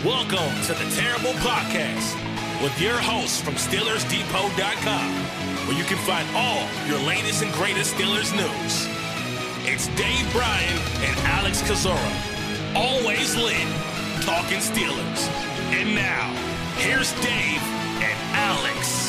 Welcome to the Terrible Podcast with your hosts from SteelersDepot.com, where you can find all your latest and greatest Steelers news. It's Dave Bryan and Alex Kozora, always lit, talking Steelers. And now, here's Dave and Alex.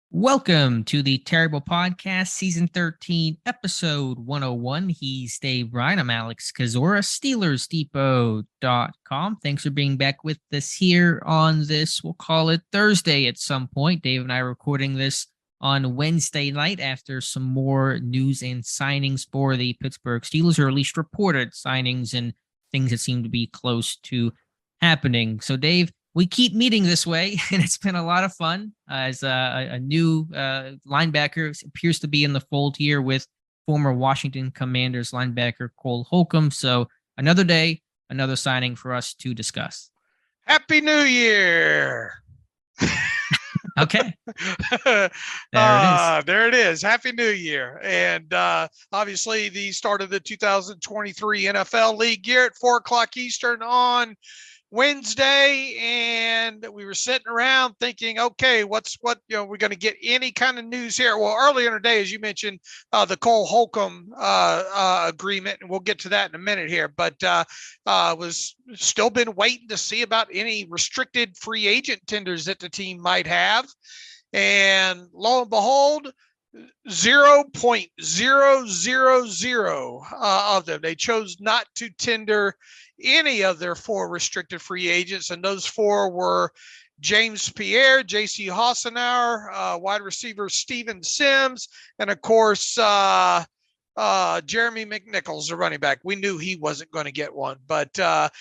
Welcome to the Terrible Podcast, Season 13, Episode 101. He's Dave Bryan. I'm Alex Kozora, SteelersDepot.com. Thanks for being back with us here on this, we'll call it Thursday at some point. Dave and I are recording this on Wednesday night after some more news and signings for the Pittsburgh Steelers, or at least reported signings and things that seem to be close to happening. So, Dave, we keep meeting this way, and it's been a lot of fun as a new linebacker appears to be in the fold here with former Washington Commanders linebacker Cole Holcomb. So another day, another signing for us to discuss. Happy New Year. Okay. There it is. Happy New Year. And obviously the start of the 2023 NFL League year at 4:00 Eastern on Wednesday, and we were sitting around thinking, okay, we're going to get any kind of news here. Well, earlier in the day, as you mentioned, the Cole Holcomb agreement, and we'll get to that in a minute here, but was still been waiting to see about any restricted free agent tenders that the team might have. And lo and behold, 0.000 of them. They chose not to tender any of their four restricted free agents, and those four were James Pierre, J.C. Hassenauer, wide receiver Steven Sims, and of course Jeremy McNichols, the running back. We knew he wasn't going to get one, but I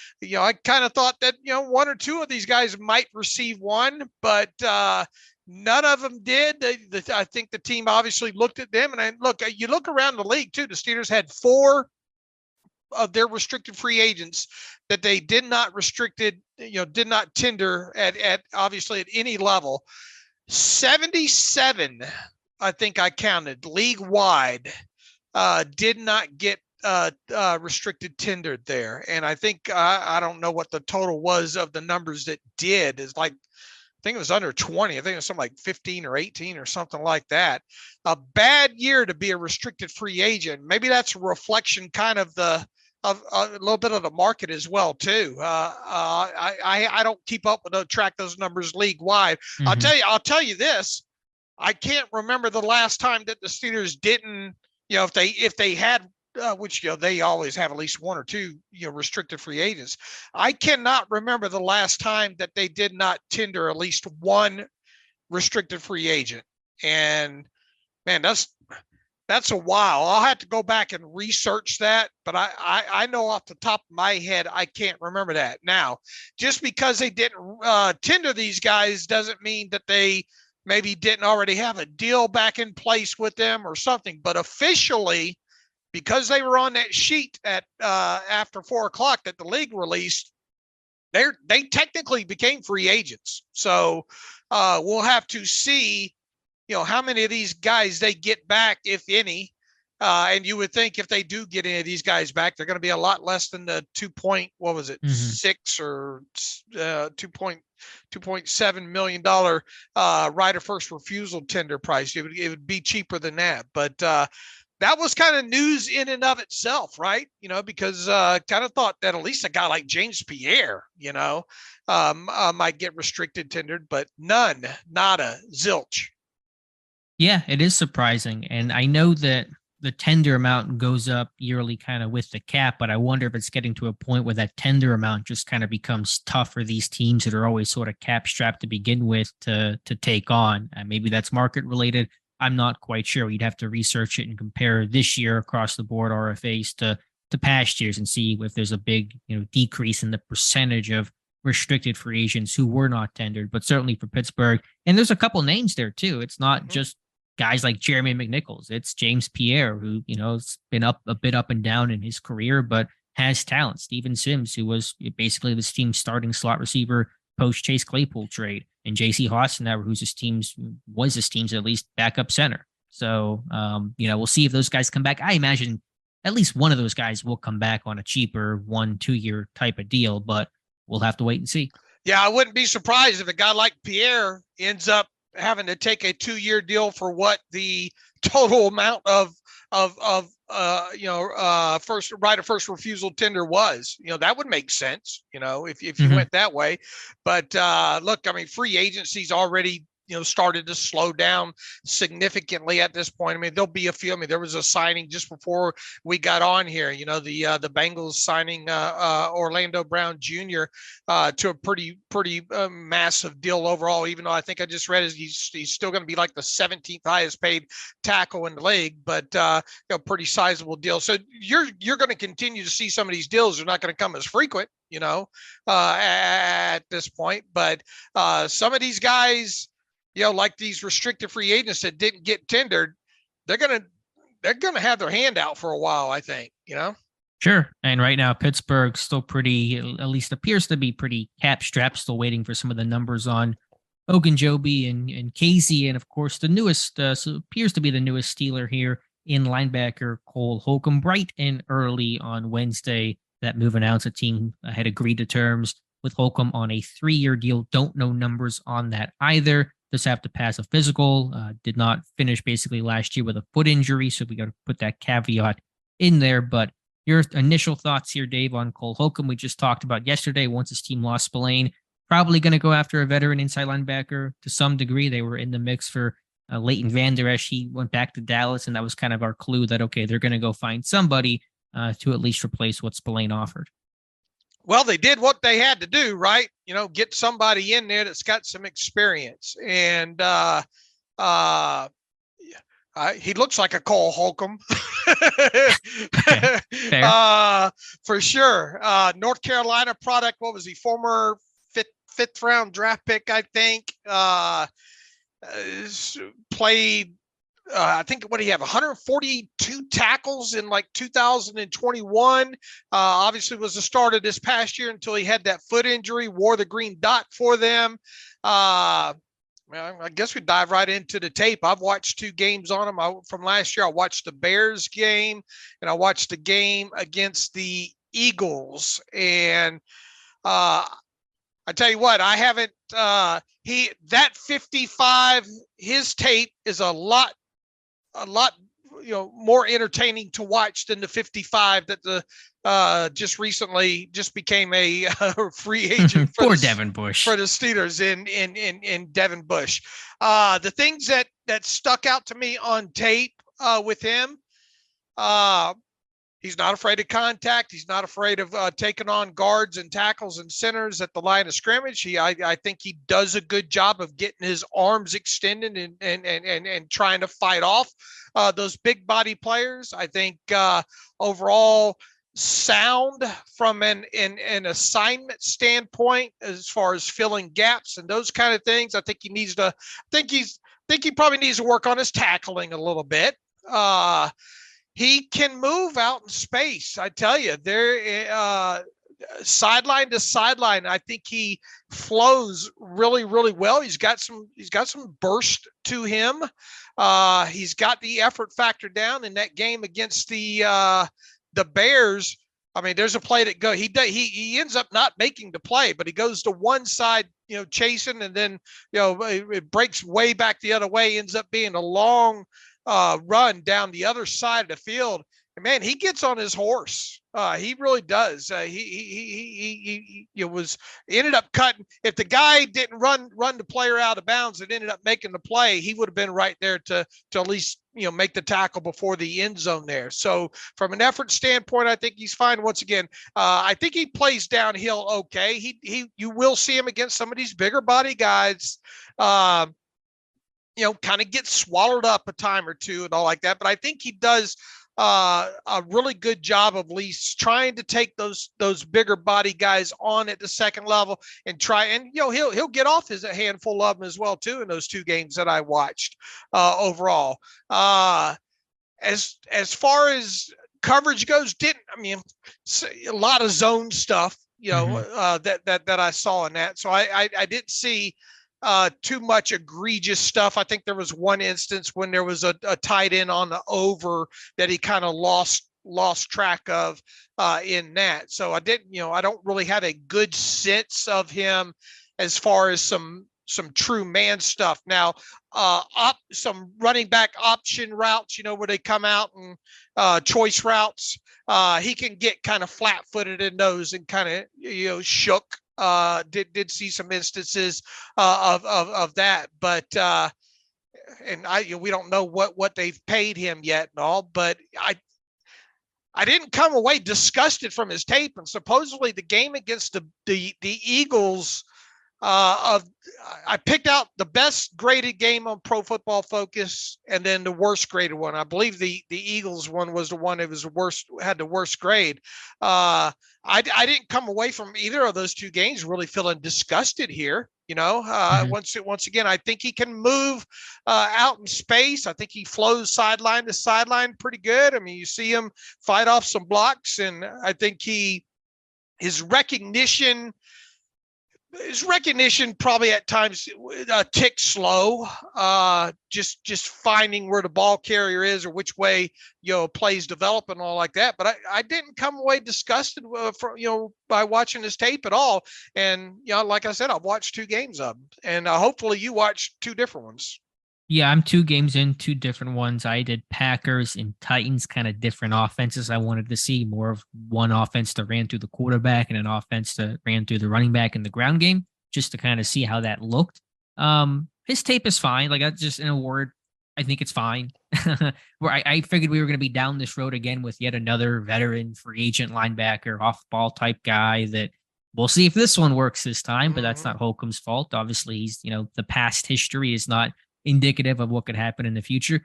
kind of thought that one or two of these guys might receive one, but none of them did. I think the team obviously looked at them, and you look around the league too. The Steelers had four of their restricted free agents that they did not tender at obviously at any level. 77, I think I counted league wide, did not get restricted tendered there. And I think I don't know what the total was of the numbers that did. Is like, I think it was under 20. I think it was something like 15 or 18 or something like that. A bad year to be a restricted free agent. Maybe that's a reflection kind of a little bit of the market as well too. I don't keep up with track those numbers league wide. Mm-hmm. I'll tell you this. I can't remember the last time that the Steelers didn't, if they had, which they always have at least one or two restricted free agents. I cannot remember the last time that they did not tender at least one restricted free agent. And man, that's a while. I'll have to go back and research that, but I know off the top of my head, I can't remember that. Now, just because they didn't tender these guys doesn't mean that they maybe didn't already have a deal back in place with them or something. But officially, because they were on that sheet at after 4:00 that the league released, they technically became free agents. So we'll have to see how many of these guys they get back, if any. And you would think if they do get any of these guys back, they're going to be a lot less than the 6 or $2.7 million right of first refusal tender price. It would be cheaper than that. But that was kind of news in and of itself, right? Because kind of thought that at least a guy like James Pierre, might get restricted tendered, but none, nada, zilch. Yeah, it is surprising. And I know that the tender amount goes up yearly kind of with the cap, but I wonder if it's getting to a point where that tender amount just kind of becomes tough for these teams that are always sort of cap strapped to begin with to take on. Maybe that's market related. I'm not quite sure. You'd have to research it and compare this year across the board RFAs to past years and see if there's a big decrease in the percentage of restricted free agents who were not tendered, but certainly for Pittsburgh. And there's a couple names there too. It's not just guys like Jeremy McNichols. It's James Pierre, who, has been a bit up and down in his career, but has talent. Steven Sims, who was basically this team's starting slot receiver post Chase Claypool trade, and J.C. Hassenauer, was his team's at least backup center. So, we'll see if those guys come back. I imagine at least one of those guys will come back on a cheaper 1-2 year type of deal, but we'll have to wait and see. Yeah, I wouldn't be surprised if a guy like Pierre ends up having to take a 2-year deal for what the total amount of first right of first refusal tender was. That would make sense, if you went that way. But look, I mean, free agency's already started to slow down significantly at this point. I mean, there'll be a few. I mean, there was a signing just before we got on here. The Bengals signing Orlando Brown Jr. To a pretty massive deal overall. Even though I think I just read he's still going to be like the 17th highest paid tackle in the league, but pretty sizable deal. So you're going to continue to see some of these deals. They're not going to come as frequent, at this point. But some of these guys, like these restricted free agents that didn't get tendered, they're gonna have their hand out for a while, I think. Sure. And right now, Pittsburgh still pretty, at least appears to be pretty cap strapped, still waiting for some of the numbers on Ogunjobi and Casey, and of course the newest, appears to be the newest Steeler here in linebacker Cole Holcomb. Bright and early on Wednesday, that move announced the team had agreed to terms with Holcomb on a 3-year deal. Don't know numbers on that either. Does have to pass a physical. Did not finish basically last year with a foot injury, so we got to put that caveat in there. But your initial thoughts here, Dave, on Cole Holcomb? We just talked about yesterday. Once his team lost Spillane, probably going to go after a veteran inside linebacker to some degree. They were in the mix for Leighton Van Der Esch. He went back to Dallas, and that was kind of our clue that, okay, they're going to go find somebody to at least replace what Spillane offered. Well, they did what they had to do, right? Get somebody in there that's got some experience. And he looks like a Cole Holcomb. For sure. North Carolina product. What was he? Former fifth round draft pick, I think. Played, I think, what do you have? 142 tackles in like 2021. Obviously was the starter this past year until he had that foot injury, wore the green dot for them. I guess we dive right into the tape. I've watched 2 games on him from last year. I watched the Bears game and I watched the game against the Eagles. And I tell you what, I haven't, that 55, his tape is a lot more entertaining to watch than the 55 that the just recently became a free agent for Devin Bush, for the Steelers in Devin Bush. The things that stuck out to me on tape with him, he's not afraid of contact. He's not afraid of taking on guards and tackles and centers at the line of scrimmage. I think he does a good job of getting his arms extended and trying to fight off those big body players. I think overall sound from an assignment standpoint as far as filling gaps and those kind of things. I think he probably needs to work on his tackling a little bit. He can move out in space. I tell you, there, sideline to sideline, I think he flows really, really well. He's got some burst to him. He's got the effort factor down in that game against the Bears. I mean, there's a play that he ends up not making the play, but he goes to one side, chasing, and then, it breaks way back the other way, ends up being a long run down the other side of the field. And man, he gets on his horse. He really does. He ended up cutting. If the guy didn't run the player out of bounds and ended up making the play, he would have been right there to at least make the tackle before the end zone there. So from an effort standpoint, I think he's fine. Once again, I think he plays downhill okay. You will see him against some of these bigger body guys. Kind of get swallowed up a time or two and all like that. But I think he does a really good job of at least trying to take those bigger body guys on at the second level and try, and he'll get off a handful of them as well too in those 2 games that I watched overall. As far as coverage goes, a lot of zone stuff, that I saw in that. So I didn't see too much egregious stuff. I think there was one instance when there was a tight end on the over that he kind of lost lost track of in that. So I don't really have a good sense of him as far as some true man stuff. Now, some running back option routes, where they come out and choice routes, he can get kind of flat-footed in those and kind of, shook. Did see some instances of that, but we don't know what they've paid him yet and all, but I didn't come away disgusted from his tape. And supposedly the game against the Eagles, I picked out the best graded game on Pro Football Focus and then the worst graded one. I believe the Eagles one was the one that was had the worst grade. I didn't come away from either of those two games really feeling disgusted here. Once again, I think he can move out in space. I think he flows sideline to sideline pretty good. I mean, you see him fight off some blocks, and I think his recognition probably at times a tick slow, just finding where the ball carrier is or which way, plays develop and all like that. But I didn't come away disgusted by watching this tape at all. And, like I said, I've watched 2 games of them, and hopefully you watched 2 different ones. Yeah, I'm 2 games in, 2 different ones. I did Packers and Titans, kind of different offenses. I wanted to see more of one offense that ran through the quarterback and an offense that ran through the running back in the ground game, just to kind of see how that looked. His tape is fine. Like, just in a word, I think it's fine. Where I figured we were going to be down this road again with yet another veteran free agent linebacker, off-ball type guy that we'll see if this one works this time, but that's not Holcomb's fault. Obviously, he's, the past history is not indicative of what could happen in the future.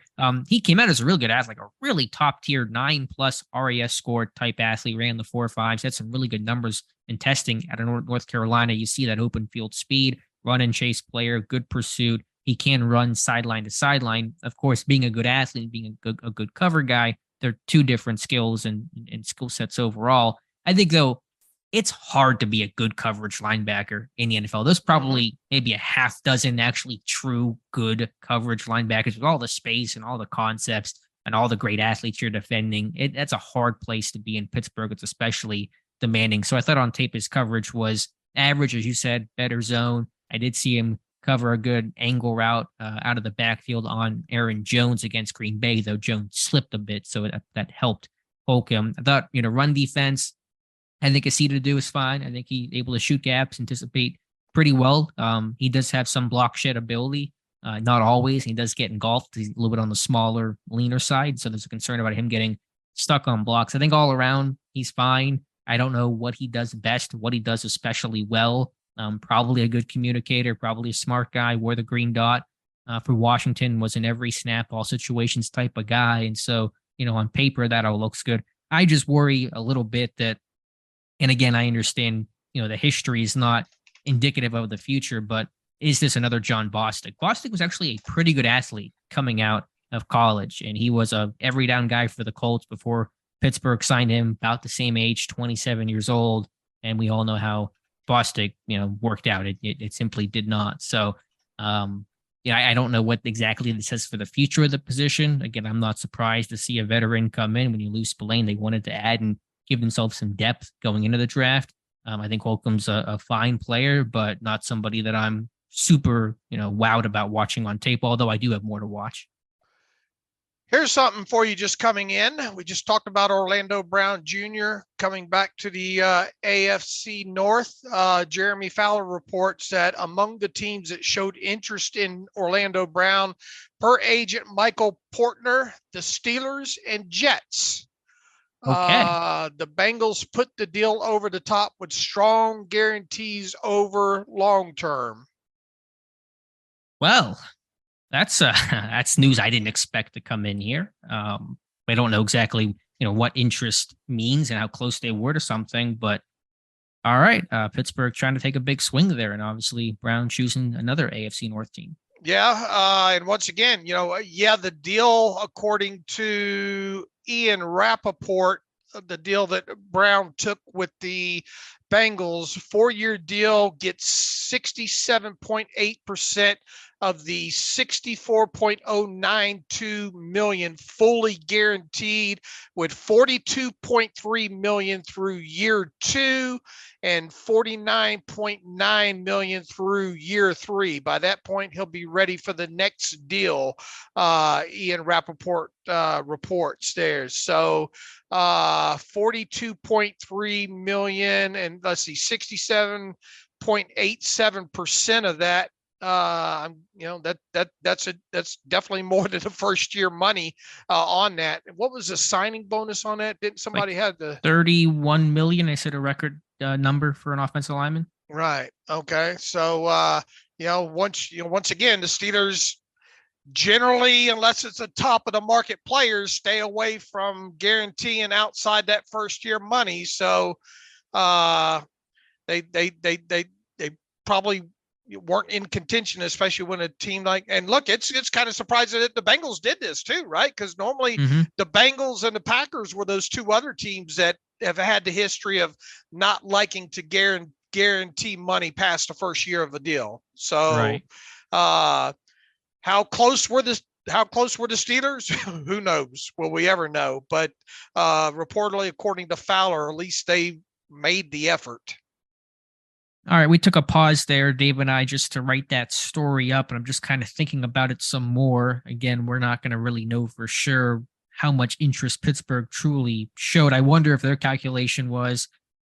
He came out as a real good athlete, like a really top tier 9+ RAS score type athlete, ran the 4.5s, had some really good numbers in testing out of North Carolina. You see that open field speed, run and chase player, good pursuit. He can run sideline to sideline. Of course, being a good athlete, being a good cover guy, they're 2 different skills and skill sets overall. I think, though, it's hard to be a good coverage linebacker in the NFL. There's probably maybe a half dozen actually true good coverage linebackers with all the space and all the concepts and all the great athletes you're defending. That's a hard place to be in Pittsburgh. It's especially demanding. So I thought on tape his coverage was average, as you said, better zone. I did see him cover a good angle route out of the backfield on Aaron Jones against Green Bay, though Jones slipped a bit, so that helped Holcomb. I thought, run defense, I think Aceta to do is fine. I think he's able to shoot gaps, anticipate pretty well. He does have some block shed ability, not always. He does get engulfed. He's a little bit on the smaller, leaner side, so there's a concern about him getting stuck on blocks. I think all around, he's fine. I don't know what he does best, what he does especially well. Probably a good communicator, probably a smart guy, wore the green dot for Washington, was in every snap, all situations type of guy. And so, on paper, that all looks good. I just worry a little bit that, and again, I understand, the history is not indicative of the future, but is this another John Bostic? Bostic was actually a pretty good athlete coming out of college, and he was a every down guy for the Colts before Pittsburgh signed him, about the same age, 27 years old. And we all know how Bostic, worked out. It simply did not. So, I don't know what exactly this says for the future of the position. Again, I'm not surprised to see a veteran come in. When you lose Spillane, they wanted to add and give themselves some depth going into the draft. I think Holcomb's a fine player, but not somebody that I'm super, wowed about watching on tape, although I do have more to watch. Here's something for you just coming in. We just talked about Orlando Brown Jr. coming back to the AFC North. Jeremy Fowler reports that among the teams that showed interest in Orlando Brown, per agent Michael Portner, the Steelers and Jets. Okay. The Bengals put the deal over the top with strong guarantees over long term. Well, that's news I didn't expect to come in here. I don't know exactly, what interest means and how close they were to something, but all right, Pittsburgh trying to take a big swing there, and obviously Brown choosing another AFC North team. Yeah, and once again, the deal, according to Ian Rappaport, the deal that Brown took with the Bengals 4-year deal, gets 67.8% of the $64.092 million fully guaranteed, with $42.3 million through year 2 and $49.9 million through year 3. By that point, he'll be ready for the next deal. Ian Rappaport reports there. So 42.3 million, and let's see, 67.87% of that. That's definitely more than the first year money on that. What was the signing bonus on that? Didn't somebody have the 31 million? I said a record number for an offensive lineman. Right. Okay. So once again, the Steelers generally, unless it's a top of the market players, stay away from guaranteeing outside that first year money. So they probably weren't in contention, especially when a team like, and look, it's kind of surprising that the Bengals did this too, right? Because normally the Bengals and the Packers were those two other teams that have had the history of not liking to guarantee money past the first year of a deal. So right. How close were the Steelers? Who knows? Will we ever know? But reportedly, according to Fowler, at least they made the effort. All right, we took a pause there, Dave and I, just to write that story up, and I'm just kind of thinking about it some more. Again, we're not going to really know for sure how much interest Pittsburgh truly showed. I wonder if their calculation was,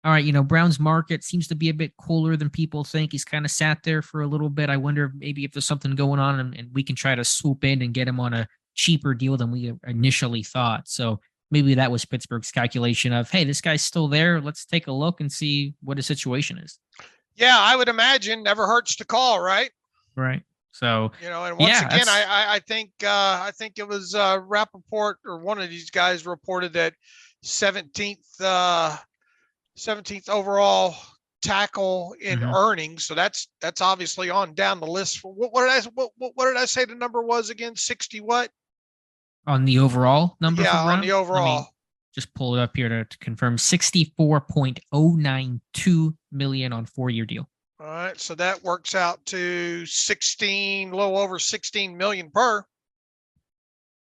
all right, Brown's market seems to be a bit cooler than people think. He's kind of sat there for a little bit. I wonder maybe if there's something going on and we can try to swoop in and get him on a cheaper deal than we initially thought. So maybe that was Pittsburgh's calculation of, hey, this guy's still there. Let's take a look and see what his situation is. Yeah, I would imagine. Never hurts to call, right? Right. So, and once again, I think it was Rappaport or one of these guys reported that 17th overall tackle in earnings. So that's obviously on down the list. What did I say the number was again? 60 what? On the overall number? Yeah, for Brown? on the overall. Just pull it up here to confirm. 64.092 million on 4-year deal. All right, so that works out to a little over 16 million per.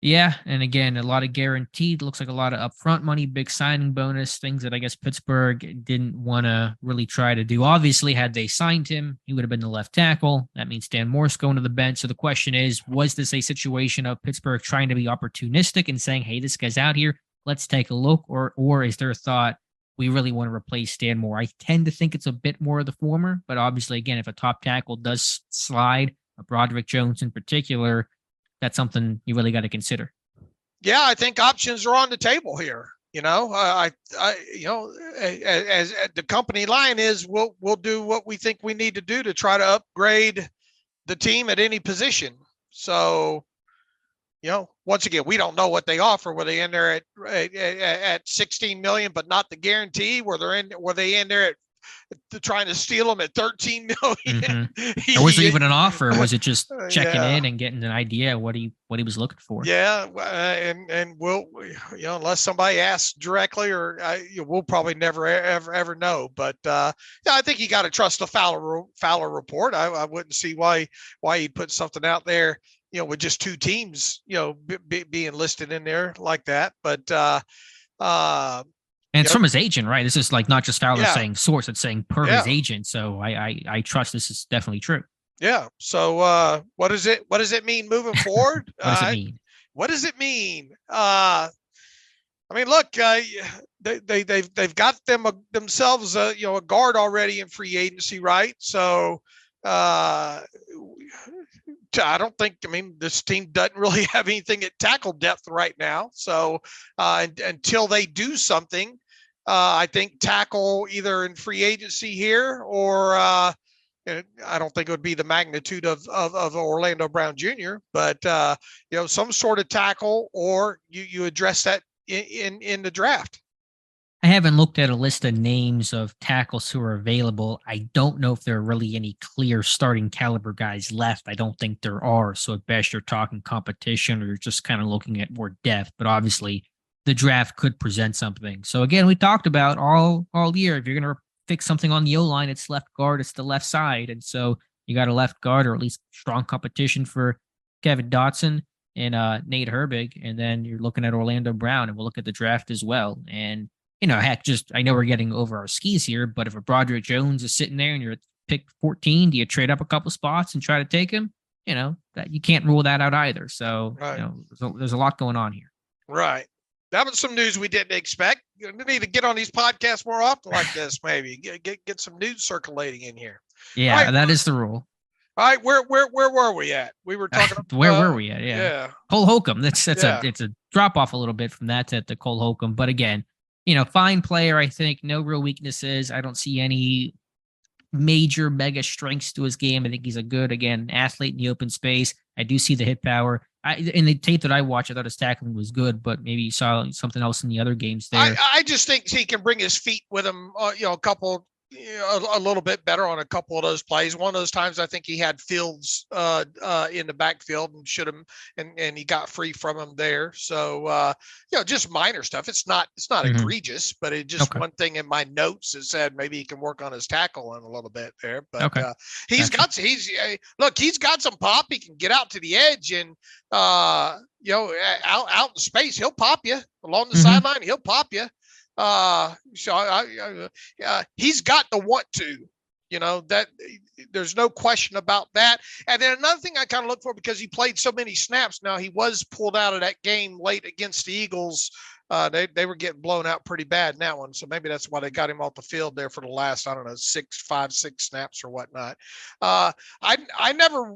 Yeah, and again, a lot of guaranteed. Looks like a lot of upfront money, big signing bonus, things that I guess Pittsburgh didn't want to really try to do. Obviously, had they signed him, he would have been the left tackle. That means Dan Morse going to the bench. So the question is, was this a situation of Pittsburgh trying to be opportunistic and saying, hey, this guy's out here, let's take a look, or is there a thought we really want to replace Stan Moore? I tend to think it's a bit more of the former, but obviously, again, if a top tackle does slide, a Broderick Jones in particular, that's something you really got to consider. Yeah, I think options are on the table here. As the company line is, we'll do what we think we need to do to try to upgrade the team at any position. So, once again, we don't know what they offer. Were they in there at 16 million, but not the guarantee? Were they in there at trying to steal them at 13 million? Or was it even an offer? Or was it just checking in and getting an idea of what he was looking for? Yeah, and we'll, unless somebody asks directly, or we'll probably never ever know. But I think you got to trust the Fowler report. I wouldn't see why he'd put something out there, with just two teams, being listed in there like that. But and it's from his agent, right? This is like not just Fowler saying source; it's saying per his agent. So I trust this is definitely true. Yeah. So what does it mean moving forward? What does it mean? I mean, look, they've got themselves a guard already in free agency, right? So I don't think, this team doesn't really have anything at tackle depth right now. So until they do something, I think tackle either in free agency here or I don't think it would be the magnitude of Orlando Brown Jr., but some sort of tackle, or you address that in the draft. I haven't looked at a list of names of tackles who are available. I don't know if there are really any clear starting caliber guys left. I don't think there are. So at best, you're talking competition, or you're just kind of looking at more depth. But obviously, the draft could present something. So again, we talked about all year, if you're going to fix something on the O-line. It's left guard. It's the left side. And so you got a left guard, or at least strong competition for Kevin Dotson and Nate Herbig. And then you're looking at Orlando Brown, and we'll look at the draft as well. And, heck, I know we're getting over our skis here, but if a Broderick Jones is sitting there and you're at pick 14, do you trade up a couple spots and try to take him? That you can't rule that out either. So, right. There's a lot going on here. Right. That was some news we didn't expect. You need to get on these podcasts more often like this, maybe. Get some news circulating in here. Yeah, right, that is the rule. All right, where were we at? We were talking about where were we at? Yeah. Cole Holcomb. It's a drop off a little bit from that to Cole Holcomb. But again, fine player, I think. No real weaknesses. I don't see any major mega strengths to his game. I think he's a good, again, athlete in the open space. I do see the hit power. In the tape that I watched, I thought his tackling was good, but maybe you saw something else in the other games there. I just think he can bring his feet with him, a couple, a little bit better on a couple of those plays. One of those times I think he had Fields in the backfield and should have, and he got free from him there. So, just minor stuff. It's not egregious, but it just one thing in my notes that said maybe he can work on his tackling a little bit there. But he's got some pop. He can get out to the edge and, out in space, he'll pop you along the sideline. He'll pop you. He's got the want to, that there's no question about that. And then another thing I kind of look for, because he played so many snaps. Now he was pulled out of that game late against the Eagles. They were getting blown out pretty bad in that one. So maybe that's why they got him off the field there for the last, 5-6 snaps or whatnot. I never,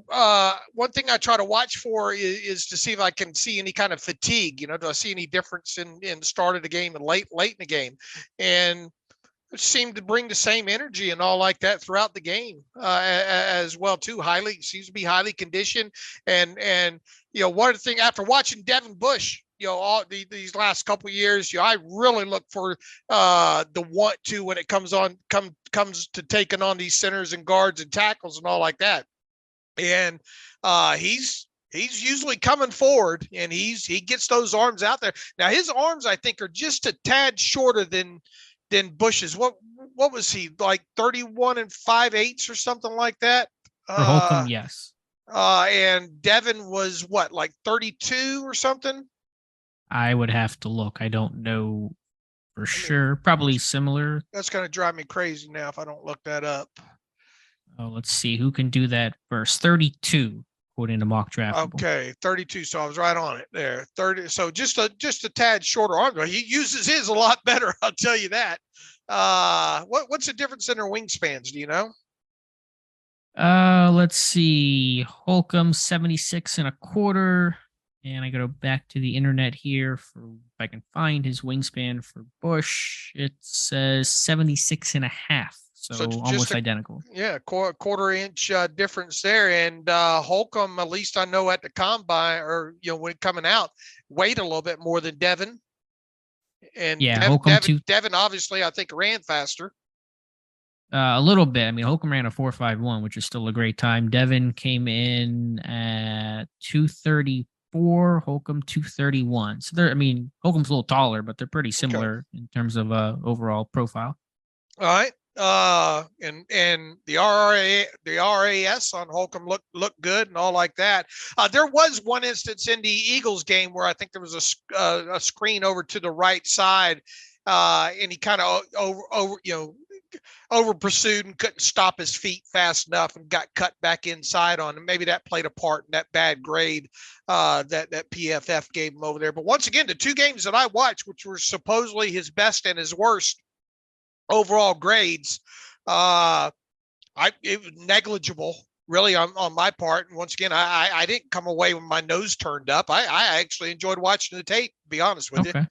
one thing I try to watch for is to see if I can see any kind of fatigue. Do I see any difference in the start of the game and late in the game? And it seemed to bring the same energy and all like that throughout the game as well too. Seems to be highly conditioned. And one of the things after watching Devin Bush, all these last couple of years, I really look for the want to when it comes to taking on these centers and guards and tackles and all like that. And he's usually coming forward, and he gets those arms out there. Now his arms, I think, are just a tad shorter than Bush's. What was he, like 31 5/8 or something like that? For Holcomb, yes. And Devin was what, like 32 or something? I would have to look. I don't know for sure. Probably similar. That's going to drive me crazy now if I don't look that up. Oh, let's see who can do that first. 32, according to Mock Draft. Okay, 32. So I was right on it there. 30. So just a tad shorter arm. He uses his a lot better. I'll tell you that. What's the difference in their wingspans? Do you know? Let's see. Holcomb 76.25. And I go back to the internet here for if I can find his wingspan for Bush. It says 76.5. So almost identical. Yeah, quarter inch difference there. And Holcomb, at least I know at the combine, or when coming out, weighed a little bit more than Devin. And Devin obviously I think ran faster. A little bit. I mean, Holcomb ran a 4.51, which is still a great time. Devin came in at 2:34. Holcomb 2:31. So Holcomb's a little taller, but they're pretty similar in terms of overall profile. All right. And the RAS on Holcomb looked good and all like that. There was one instance in the Eagles game where I think there was a screen over to the right side, and he kind of over pursued and couldn't stop his feet fast enough and got cut back inside on him. Maybe that played a part in that bad grade that PFF gave him over there. But once again, the two games that I watched, which were supposedly his best and his worst overall grades, it was negligible really on my part. And once again, I didn't come away with my nose turned up. I actually enjoyed watching the tape, to be honest with you.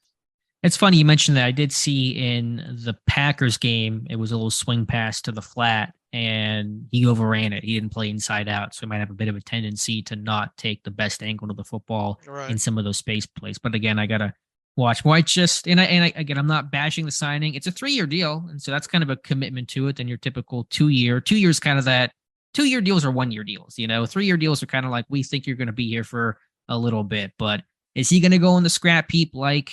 It's funny you mentioned that. I did see in the Packers game, it was a little swing pass to the flat, and he overran it. He didn't play inside out, so he might have a bit of a tendency to not take the best angle to the football in some of those space plays. But again, I gotta watch more. I'm not bashing the signing. It's a 3-year deal, and so that's kind of a commitment to it than your typical 2-year. 2 years kind of that. 2-year deals are 1-year deals. 3-year deals are kind of like, we think you're going to be here for a little bit, but is he going to go in the scrap heap like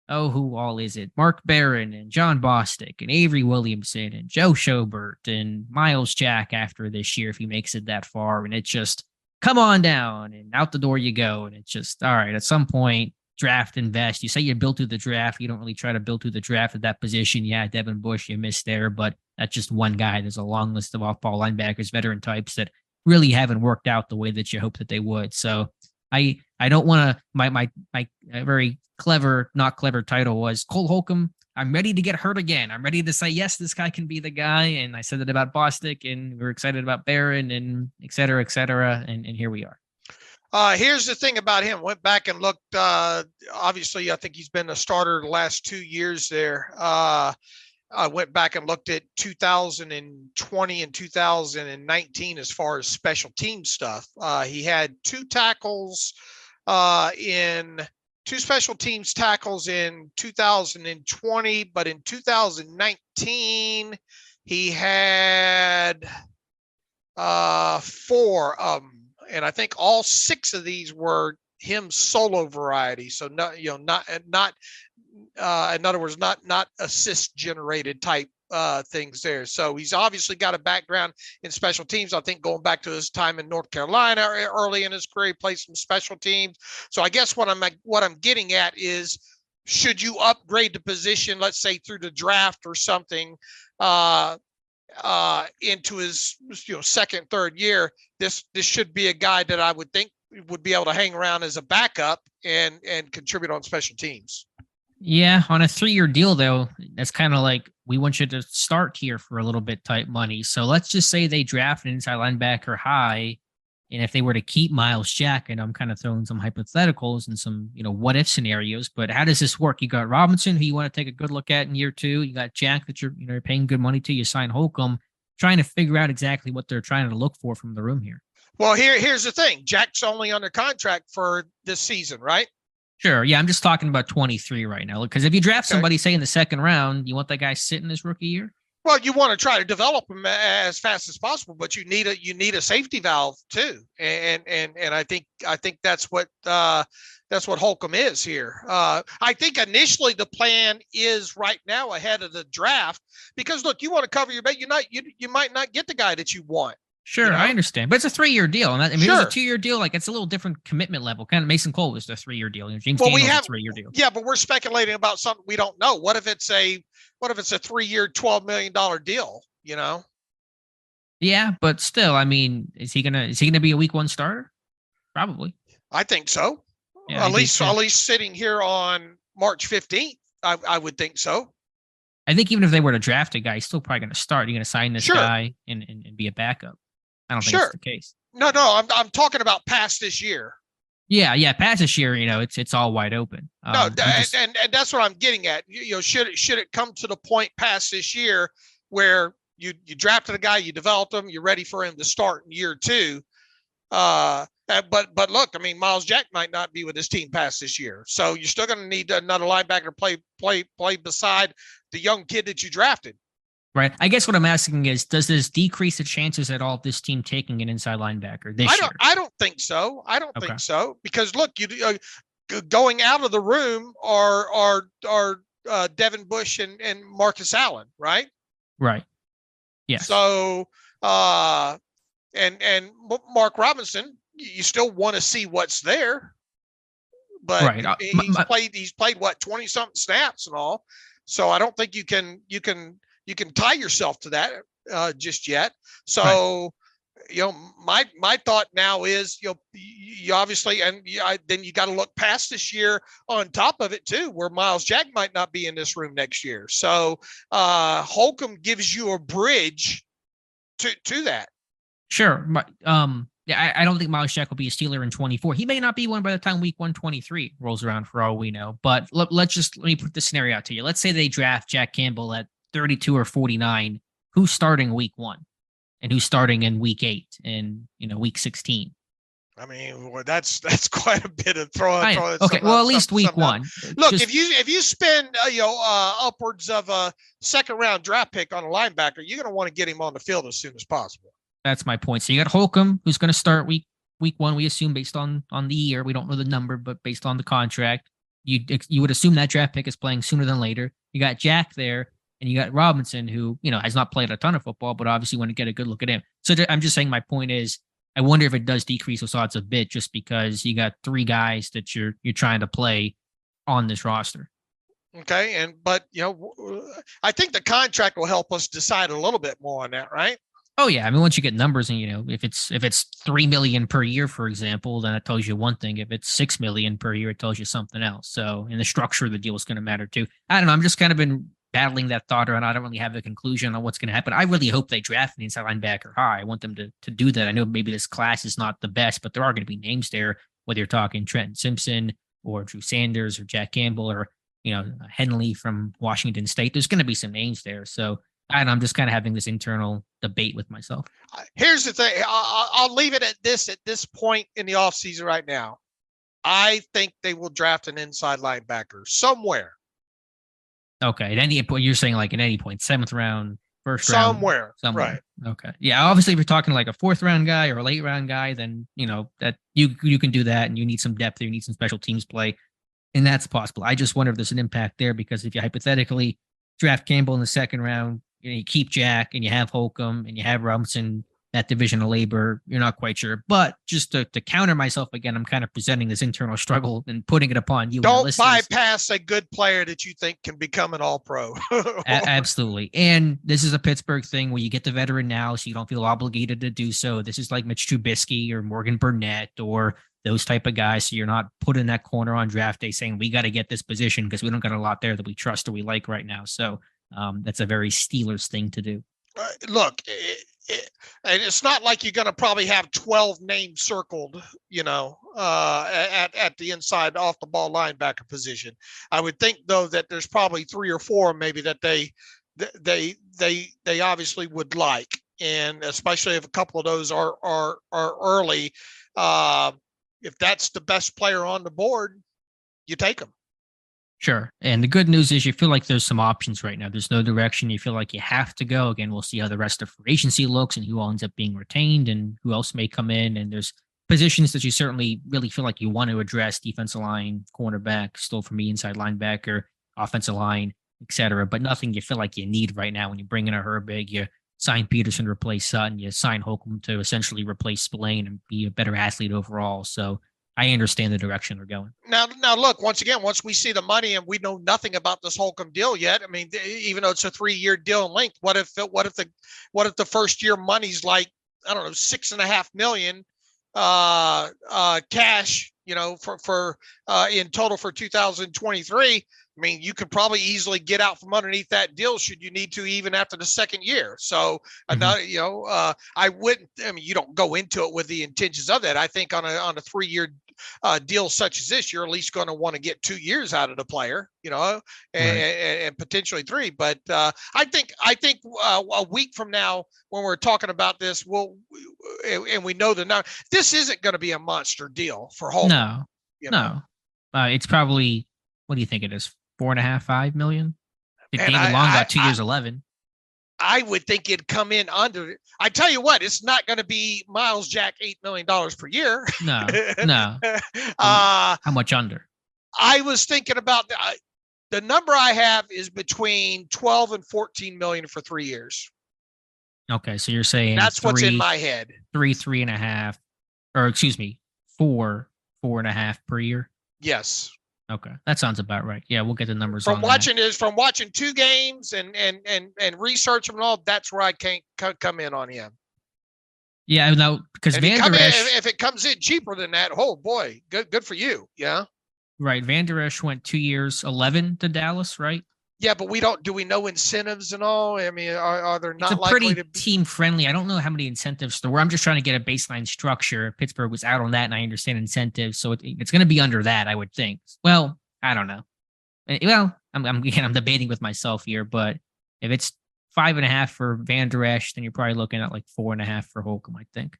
who all is it? Mark Barron and John Bostic and Avery Williamson and Joe Schobert and Miles Jack after this year if he makes it that far. And it's just come on down and out the door you go. And it's just all right. At some point, draft, invest. You say you build through the draft. You don't really try to build through the draft at that position. Yeah, Devin Bush, you missed there, but that's just one guy. There's a long list of off-ball linebackers, veteran types that really haven't worked out the way that you hope that they would. So I don't want to. My very clever, not clever title was Cole Holcomb. I'm ready to get hurt again. I'm ready to say yes, this guy can be the guy. And I said it about Bostic, and we're excited about Barron, and et cetera, et cetera. And here we are. Here's the thing about him. Went back and looked. Obviously, I think he's been a starter the last 2 years there. I went back and looked at 2020 and 2019 as far as special team stuff. He had two special teams tackles in 2020, but in 2019 he had 4 of them. And I think all 6 of these were him solo variety. So not, in other words, not assist generated type things there. So he's obviously got a background in special teams. I think going back to his time in North Carolina early in his career, he played some special teams. So I guess what I'm getting at is, should you upgrade the position, let's say through the draft or something, into his second, third year, this should be a guy that I would think would be able to hang around as a backup and contribute on special teams. Yeah, on a 3-year deal though, that's kind of like, we want you to start here for a little bit type money. So let's just say they draft an inside linebacker high, and if they were to keep Miles Jack, and I'm kind of throwing some hypotheticals and some what if scenarios, but how does this work? You got Robinson, who you want to take a good look at in year 2. You got Jack that you're paying good money to. You sign Holcomb, trying to figure out exactly what they're trying to look for from the room here. Well, here's the thing. Jack's only under contract for this season, right? Sure. Yeah, I'm just talking about 23 right now. Because if you draft somebody, say in the second round, you want that guy sitting his rookie year? Well, you want to try to develop him as fast as possible, but you need a safety valve too, and I think that's what Holcomb is here. I think initially the plan is right now ahead of the draft, because look, you want to cover your bet. You might not get the guy that you want. Sure, I understand, but it's a 3-year deal. And it was a 2-year deal. Like, it's a little different commitment level. Kind of Mason Cole was the 3-year deal. James Daniels was a 3-year deal. Yeah, but we're speculating about something we don't know. What if it's a 3-year, $12 million deal? Yeah, but still, I mean, is he gonna be a week 1 starter? Probably. I think so. Yeah, at least sitting here on March 15th, I would think so. I think even if they were to draft a guy, he's still probably going to start. You're going to sign this guy and be a backup. I don't think that's the case. No, I'm talking about past this year. Yeah, past this year, it's all wide open. And that's what I'm getting at. Should it come to the point past this year where you drafted a guy, you developed him, you're ready for him to start in year 2. But look, I mean, Miles Jack might not be with his team past this year, so you're still going to need another linebacker to play beside the young kid that you drafted. Right. I guess what I'm asking is, does this decrease the chances at all of this team taking an inside linebacker this year? I don't think so. I don't think so, because look, you going out of the room are Devin Bush and Marcus Allen, right? Right. Yeah. So and Mark Robinson, you still want to see what's there, but he's played what, 20 something snaps and all. So I don't think you can tie yourself to that just yet. So, my thought now is, you obviously, then you got to look past this year on top of it too, where Miles Jack might not be in this room next year. So Holcomb gives you a bridge to that. Sure. I don't think Miles Jack will be a Steeler in 24. He may not be one by the time week 123 rolls around, for all we know. But let me put this scenario out to you. Let's say they draft Jack Campbell at 32 or 49. Who's starting week 1, and who's starting in week 8 and week 16? I mean, that's quite a bit of throwing. Okay, well, at least week 1. Look, if you spend upwards of a second round draft pick on a linebacker, you're going to want to get him on the field as soon as possible. That's my point. So you got Holcomb, who's going to start week 1, we assume, based on the year. We don't know the number, but based on the contract. you would assume that draft pick is playing sooner than later. You got Jack there, and you got Robinson, who has not played a ton of football, but obviously want to get a good look at him. So I'm just saying, my point is, I wonder if it does decrease those odds a bit, just because you got 3 guys that you're trying to play on this roster. Okay, but I think the contract will help us decide a little bit more on that, right? Oh yeah, I mean, once you get numbers, and if it's $3 million per year, for example, then it tells you one thing. If it's $6 million per year, it tells you something else. So, and the structure of the deal is going to matter too. I don't know. I'm just kind of been battling that thought around. I don't really have a conclusion on what's going to happen. I really hope they draft an inside linebacker high. I want them to do that. I know maybe this class is not the best, but there are going to be names there, whether you're talking Trenton Simpson or Drew Sanders or Jack Campbell or Henley from Washington State. There's going to be some names there. So I'm just kind of having this internal debate with myself. Here's the thing. I'll leave it at this point in the offseason right now. I think they will draft an inside linebacker somewhere. Okay. At any point, you're saying like at any point, 7th round, 1st round. Somewhere. Right. Okay. Yeah. Obviously, if you're talking like a 4th round guy or a late round guy, then, that you can do that, and you need some depth there. You need some special teams play. And that's possible. I just wonder if there's an impact there, because if you hypothetically draft Campbell in the 2nd round, you keep Jack and you have Holcomb and you have Robinson, that division of labor, you're not quite sure. But just to counter myself again, I'm kind of presenting this internal struggle and putting it upon you. Don't bypass a good player that you think can become an all-pro. Absolutely. And this is a Pittsburgh thing where you get the veteran now, so you don't feel obligated to do so. This is like Mitch Trubisky or Morgan Burnett or those type of guys. So you're not put in that corner on draft day saying, we got to get this position because we don't got a lot there that we trust or we like right now. So that's a very Steelers thing to do. Look, and it's not like you're going to probably have 12 names circled, at the inside off the ball linebacker position. I would think though that there's probably 3 or 4 maybe that they obviously would like, and especially if a couple of those are early. If that's the best player on the board, you take them. Sure. And the good news is you feel like there's some options right now. There's no direction you feel like you have to go. Again, we'll see how the rest of free agency looks and who ends up being retained and who else may come in. And there's positions that you certainly really feel like you want to address: defensive line, cornerback, still for me, inside linebacker, offensive line, etc. But nothing you feel like you need right now when you bring in a Herbig, you sign Peterson to replace Sutton, you sign Holcomb to essentially replace Spillane and be a better athlete overall. So I understand the direction they're going. Now, look, once again, once we see the money and we know nothing about this Holcomb deal yet. I mean, even though it's a 3-year deal in length, what if the first year money's like, I don't know, $6.5 million cash, for in total for 2023. I mean, you could probably easily get out from underneath that deal should you need to, even after the 2nd year. So, I wouldn't. I mean, you don't go into it with the intentions of that. I think on a 3-year deal such as this, you're at least going to want to get 2 years out of the player, and potentially 3. But I think a week from now, when we're talking about this, and we know this isn't going to be a monster deal for Holcomb. No. It's probably, what do you think it is? 4.5, 5 million. David Long got 2 years, 11. I would think it'd come in under. I tell you what, it's not going to be Miles Jack $8 million per year. No. How much under? I was thinking about the number I have is between 12 and 14 million for 3 years. Okay, so you're saying that's what's in my head. 3.5, or excuse me, 4.5 per year. Yes. Okay, that sounds about right. Yeah, we'll get the numbers from watching 2 games and research them and all. That's where I can't come in on him. Yeah, no, because if it comes in cheaper than that, oh boy, good for you. Yeah, right. Van Der Esch went 2 years, 11 to Dallas, right? Yeah, but do we know incentives and all? I mean, are there not likely to be? It's a pretty team friendly. I don't know how many incentives there were. I'm just trying to get a baseline structure. Pittsburgh was out on that, and I understand incentives, so it's going to be under that, I would think. Well, I don't know. Well, I'm debating with myself here, but if it's 5.5 for Van Der Esch, then you're probably looking at like 4.5 for Holcomb, I think.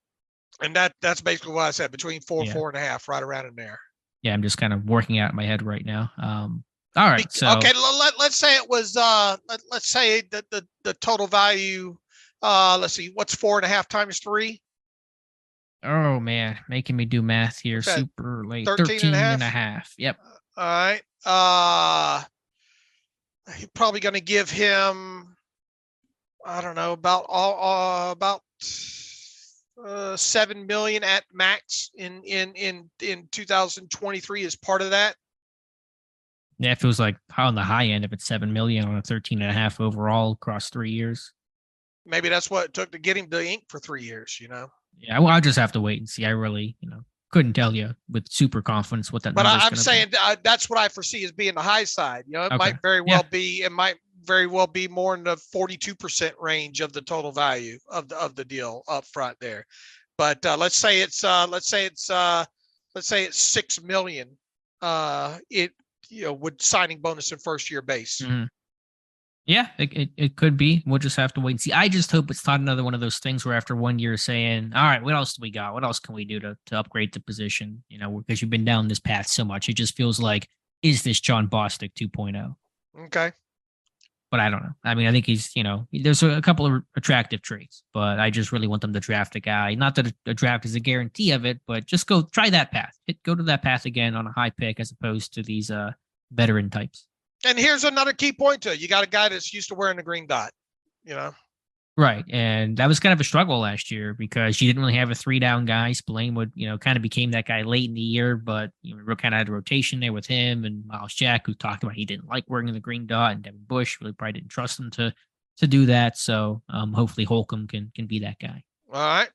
And that's basically what I said, between 4.5, right around in there. Yeah, I'm just kind of working out in my head right now. All right. So okay, let's say it was let's say that the total value, let's see, what's 4.5 times 3? Oh man, making me do math here. Super late. 13 and a half. Yep. All right. He's probably going to give him, I don't know, about about $7 million at max in 2023 as part of that. Yeah, it feels like on the high end, if it's $7 million on a 13.5 overall across 3 years. Maybe that's what it took to get him the ink for 3 years, you know? Yeah, well, I'll just have to wait and see. I really, couldn't tell you with super confidence what that But number is. I'm saying that's what I foresee as being the high side. You know, it Okay. might very well be. It might very well be more in the 42% range of the total value of the deal up front there. But let's say it's $6 million. With signing bonus and first year base. Mm-hmm. Yeah, it could be. We'll just have to wait and see. I just hope it's not another one of those things where after 1 year saying, all right, what else do we got? What else can we do to upgrade the position? Because you've been down this path so much. It just feels like, is this John Bostic 2.0? Okay. But I don't know. I mean, I think he's, there's a couple of attractive traits, but I just really want them to draft a guy. Not that a draft is a guarantee of it, but just try that path. Go to that path again on a high pick as opposed to these veteran types. And here's another key point to it. You got a guy that's used to wearing the green dot, Right. And that was kind of a struggle last year because you didn't really have a 3-down guy. Spillane would, kind of became that guy late in the year, but we kind of had a rotation there with him and Miles Jack, who talked about he didn't like wearing the green dot, and Devin Bush really probably didn't trust him to do that. So hopefully Holcomb can be that guy. All right.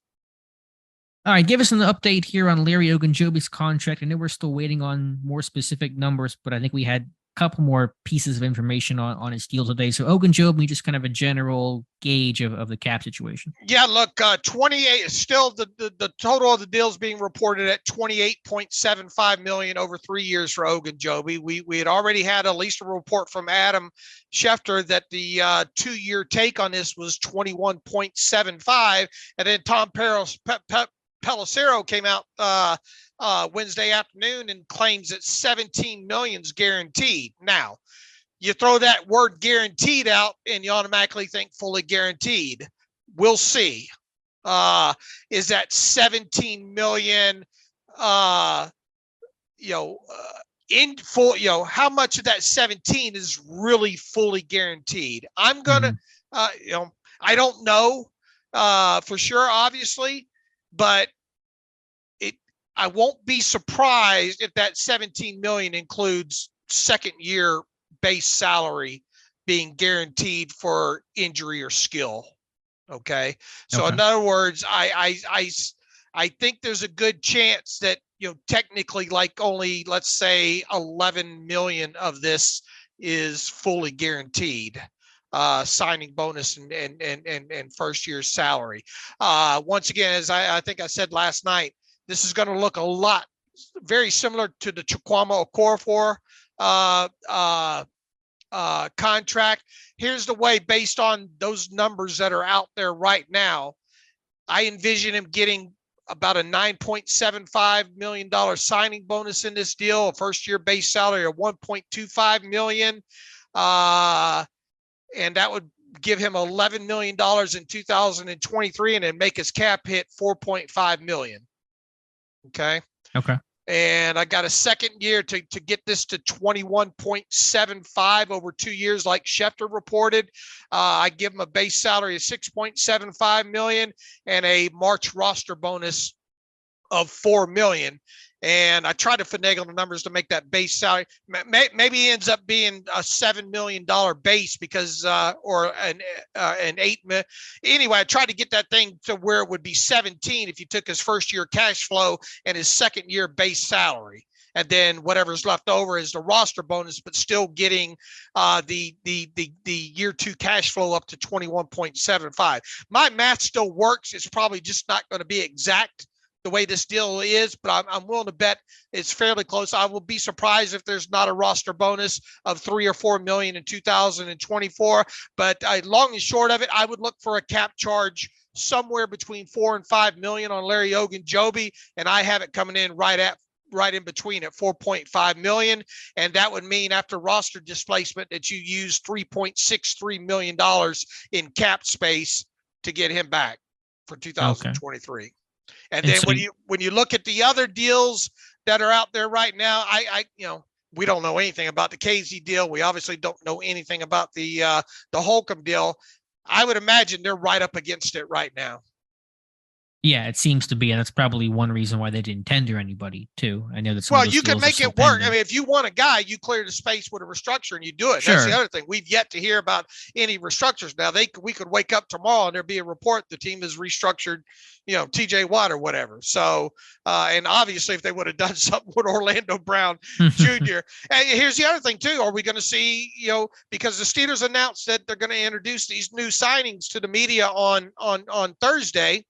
All right, give us an update here on Larry Ogunjobi's contract. I know we're still waiting on more specific numbers, but I think we had a couple more pieces of information on his deal today. So Ogunjobi, just kind of a general gauge of the cap situation. Yeah, look, 28 still the total of the deals being reported at $28.75 million over 3 years for Ogunjobi. We had already had at least a report from Adam Schefter that the 2-year take on this was 21.75, and then Tom Pelissero came out Wednesday afternoon and claims that 17 million is guaranteed. Now, you throw that word guaranteed out and you automatically think fully guaranteed. We'll see. Is that 17 million, in full, how much of that 17 is really fully guaranteed? I'm going to, I don't know for sure, obviously, but I won't be surprised if that 17 million includes second year base salary being guaranteed for injury or skill. Okay. So in other words, I think there's a good chance that, technically like only, let's say 11 million of this is fully guaranteed. Signing bonus and first year's salary. Once again, as I think I said last night, this is going to look a lot very similar to the Chukwuma Okorafor contract. Here's the way, based on those numbers that are out there right now, I envision him getting about a $9.75 million signing bonus in this deal, a first year base salary of $1.25 million. And that would give him $11 million in 2023 and then make his cap hit $4.5 million. Okay. And I got a second year to get this to 21.75 over 2 years, like Schefter reported. I give him a base salary of $6.75 million and a March roster bonus of $4 million. And I try to finagle the numbers to make that base salary. Maybe it ends up being a $7 million base because, or an $8 million. Anyway, I tried to get that thing to where it would be 17 if you took his first year cash flow and his second year base salary. And then whatever's left over is the roster bonus, but still getting the year 2 cash flow up to 21.75. My math still works. It's probably just not going to be exact the way this deal is, but I'm willing to bet it's fairly close. I will be surprised if there's not a roster bonus of 3 or 4 million in 2024. But long and short of it, I would look for a cap charge somewhere between 4 and 5 million on Larry Ogunjobi, and I have it coming in right in between at 4.5 million. And that would mean after roster displacement that you use $3.63 million in cap space to get him back for 2023. Okay. And then when you look at the other deals that are out there right now, we don't know anything about the KZ deal. We obviously don't know anything about the Holcomb deal. I would imagine they're right up against it right now. Yeah, it seems to be, and that's probably one reason why they didn't tender anybody too. I know that some Well, of those you can deals are make still it work. pending. I mean, if you want a guy, you clear the space with a restructure and you do it. Sure. That's the other thing. We've yet to hear about any restructures. Now, we could wake up tomorrow and there'd be a report the team is restructured, TJ Watt or whatever. So, and obviously, if they would have done something with Orlando Brown Jr. And here's the other thing too: are we going to see, because the Steelers announced that they're going to introduce these new signings to the media on Thursday.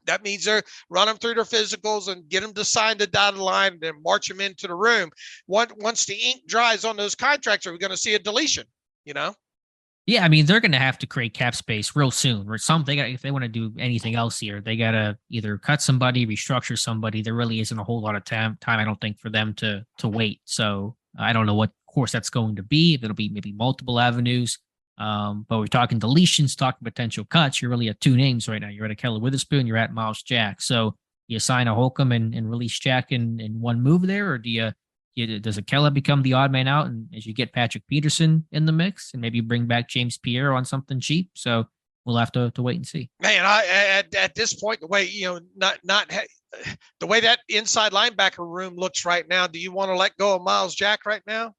That means they're run them through their physicals and get them to sign the dotted line and then march them into the room. Once the ink dries on those contracts, are we going to see a deletion? Yeah, I mean, they're going to have to create cap space real soon or something. If they want to do anything else here, they got to either cut somebody, restructure somebody. There really isn't a whole lot of time, I don't think, for them to wait. So I don't know what course that's going to be. If it'll be maybe multiple avenues. But we're talking deletions, talking potential cuts. You're really at two names right now. You're at Akella Witherspoon, you're at Miles Jack. So you sign a Holcomb and release Jack in one move there, or does Akella become the odd man out? And as you get Patrick Peterson in the mix and maybe bring back James Pierre on something cheap. So we'll have to wait and see. Man, at this point, the way, the way that inside linebacker room looks right now, do you want to let go of Miles Jack right now?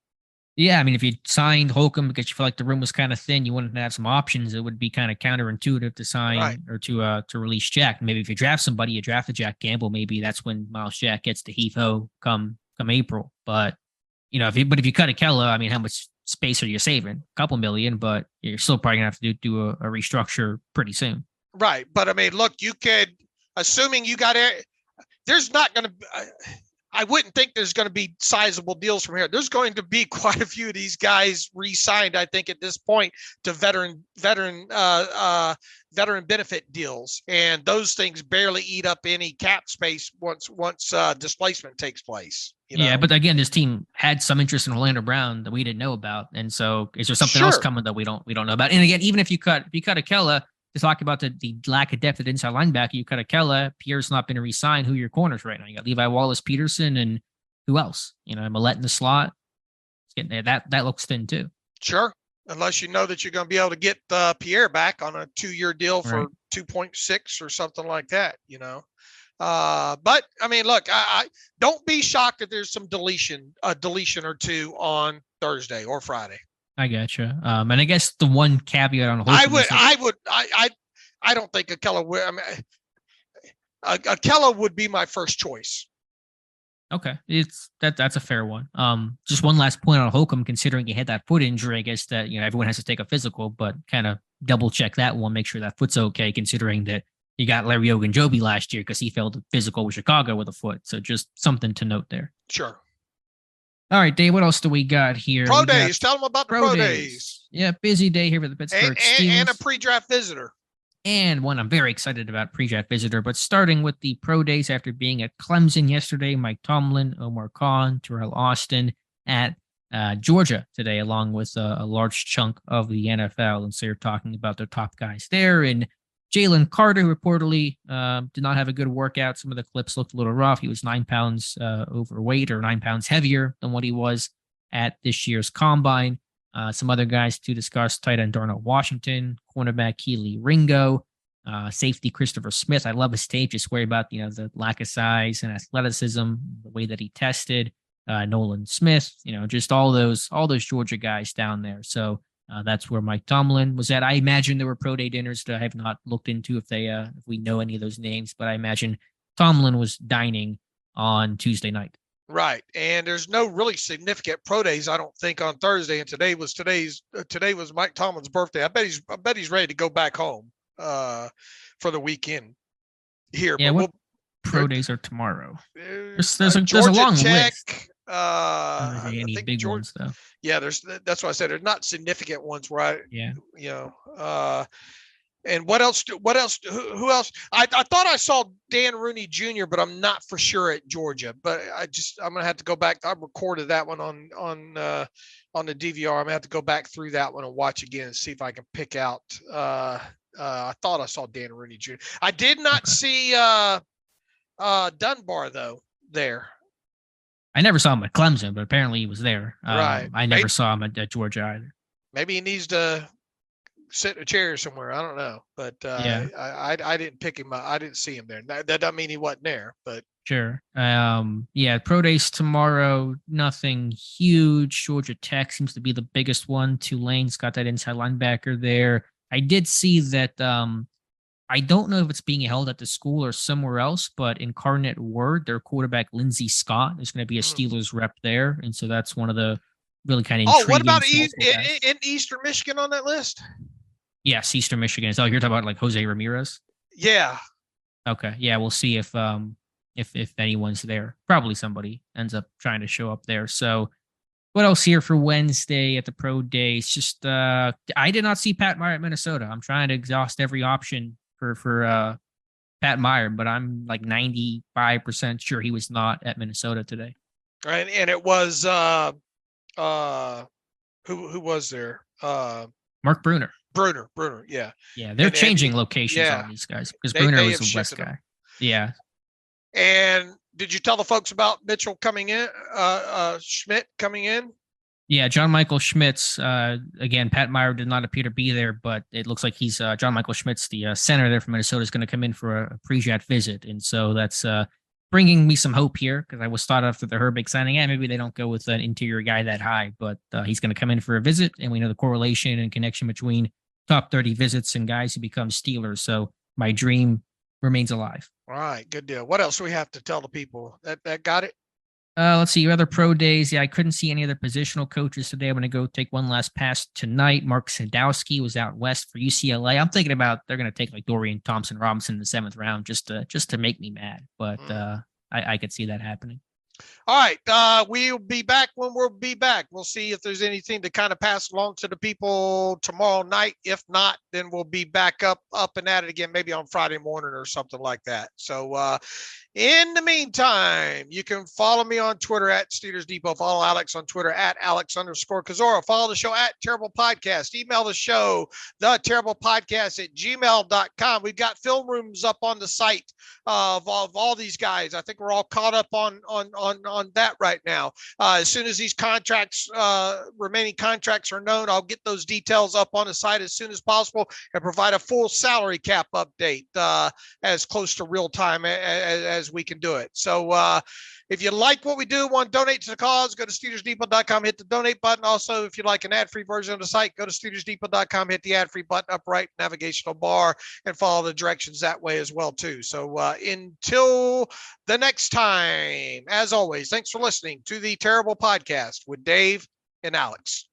Yeah, I mean, if you signed Holcomb because you feel like the room was kind of thin, you wanted to have some options. It would be kind of counterintuitive to sign or to release Jack. Maybe if you draft somebody, you drafted Jack Gamble. Maybe that's when Miles Jack gets to heave-ho come April. But if you cut Akella, I mean, how much space are you saving? A couple million, but you're still probably gonna have to do a restructure pretty soon. Right, but I mean, look, you could, assuming you got it. There's not going to. I wouldn't think there's going to be sizable deals from here. There's going to be quite a few of these guys re-signed, I think, at this point to veteran benefit deals, and those things barely eat up any cap space once displacement takes place. Yeah, but again, this team had some interest in Orlando Brown that we didn't know about, and so is there something else coming that we don't know about? And again, even if you cut Akella, to talk about the lack of depth at inside linebacker, you cut Akella. Pierre's not been re-signed. Who are your corners right now? You got Levi Wallace, Peterson, and who else? Millette in the slot. It's getting there. That looks thin too. Sure, unless you know that you're going to be able to get Pierre back on a 2-year deal for 2.6 or something like that. But I mean, look, I don't be shocked if there's some deletion or two on Thursday or Friday. I gotcha. And I guess the one caveat on Holcomb I don't think Akella would. I mean, Akella would be my first choice. Okay, that's a fair one. Just one last point on Holcomb, considering he had that foot injury. I guess that everyone has to take a physical, but kind of double check that one, make sure that foot's okay, considering that you got Larry Ogunjobi last year because he failed the physical with Chicago with a foot. So just something to note there. Sure. All right, Dave, what else do we got here? Pro days. Tell them about the pro days. Yeah, busy day here for the Pittsburgh Steelers. And a pre-draft visitor. And one I'm very excited about, pre-draft visitor. But starting with the pro days after being at Clemson yesterday, Mike Tomlin, Omar Khan, Terrell Austin at Georgia today, along with a large chunk of the NFL. And so you're talking about the top guys there. And Jalen Carter reportedly did not have a good workout. Some of the clips looked a little rough. He was 9 pounds overweight or 9 pounds heavier than what he was at this year's combine. Some other guys to discuss: tight end Darnell Washington, cornerback Keely Ringo, safety Christopher Smith. I love his tape. Just worry about the lack of size and athleticism, the way that he tested. Nolan Smith, just all those Georgia guys down there. So that's where Mike Tomlin was at. I imagine there were pro day dinners that I have not looked into if we know any of those names, but I imagine Tomlin was dining on Tuesday night. Right. And there's no really significant pro days, I don't think, on Thursday. And today was Mike Tomlin's birthday. I bet he's ready to go back home for the weekend here. Yeah, but pro days are tomorrow. There's a long list. Any big ones though? Yeah, that's why I said there's not significant ones where and what else? Who else? I thought I saw Dan Rooney Jr., but I'm not for sure at Georgia. But I'm gonna have to go back. I recorded that one on the DVR. I'm gonna have to go back through that one and watch again and see if I can pick out. I thought I saw Dan Rooney Jr. I did not see Dunbar though there. I never saw him at Clemson, but apparently he was there. Right. I never saw him at Georgia either. Maybe he needs to sit in a chair somewhere. I don't know, but Yeah. I didn't pick him up. I didn't see him there. That doesn't mean he wasn't there, but Sure. Yeah, pro days tomorrow, nothing huge. Georgia Tech seems to be the biggest one. Tulane's got that inside linebacker there. I did see that I don't know if it's being held at the school or somewhere else, but Incarnate Word, their quarterback Lindsey Scott is going to be a Steelers rep there, and so that's one of the really kind of intriguing. What about in Eastern Michigan on that list? Yes, Eastern Michigan. So you're talking about like Jose Ramirez? Yeah. Okay. Yeah, we'll see if anyone's there. Probably somebody ends up trying to show up there. So what else here for Wednesday at the pro day? It's just I did not see Pat Meyer at Minnesota. I'm trying to exhaust every option for Pat Meyer, but I'm like 95% sure he was not at Minnesota today. Right, and it was who was there? Mark Bruner. Bruner, yeah. Yeah, they're changing locations on these guys because Bruner was the West guy. Yeah. And did you tell the folks about Mitchell coming in, Schmidt coming in? Yeah, John Michael Schmitz. Again, Pat Meyer did not appear to be there, but it looks like he's John Michael Schmitz, the center there from Minnesota, is going to come in for a pre-jet visit, and so that's bringing me some hope here because I was thought after the Herbig signing, maybe they don't go with an interior guy that high, but he's going to come in for a visit, and we know the correlation and connection between top 30 visits and guys who become Steelers. So my dream remains alive. All right, good deal. What else do we have to tell the people? That got it? Let's see, other pro days. Yeah, I couldn't see any other positional coaches today. I'm going to go take one last pass tonight. Mark Sadowski was out west for UCLA. I'm thinking about they're going to take like Dorian Thompson-Robinson in the 7th round just to make me mad. But I could see that happening. All right. We'll be back when we'll be back. We'll see if there's anything to kind of pass along to the people tomorrow night. If not, then we'll be back up and at it again, maybe on Friday morning or something like that. So in the meantime, you can follow me on Twitter at Steelers Depot. Follow Alex on Twitter at Alex_Kozora. Follow the show at Terrible Podcast. Email the show, theterriblepodcast@gmail.com. We've got film rooms up on the site of all these guys. I think we're all caught up on that right now. As soon as these remaining contracts are known, I'll get those details up on the site as soon as possible and provide a full salary cap update as close to real time as we can do it. So if you like what we do, want to donate to the cause, go to SteelersDepot.com, hit the donate button. Also, if you'd like an ad-free version of the site, go to SteelersDepot.com, hit the ad-free button up right navigational bar and follow the directions that way as well too. So until the next time, as always, thanks for listening to the Terrible Podcast with Dave and Alex.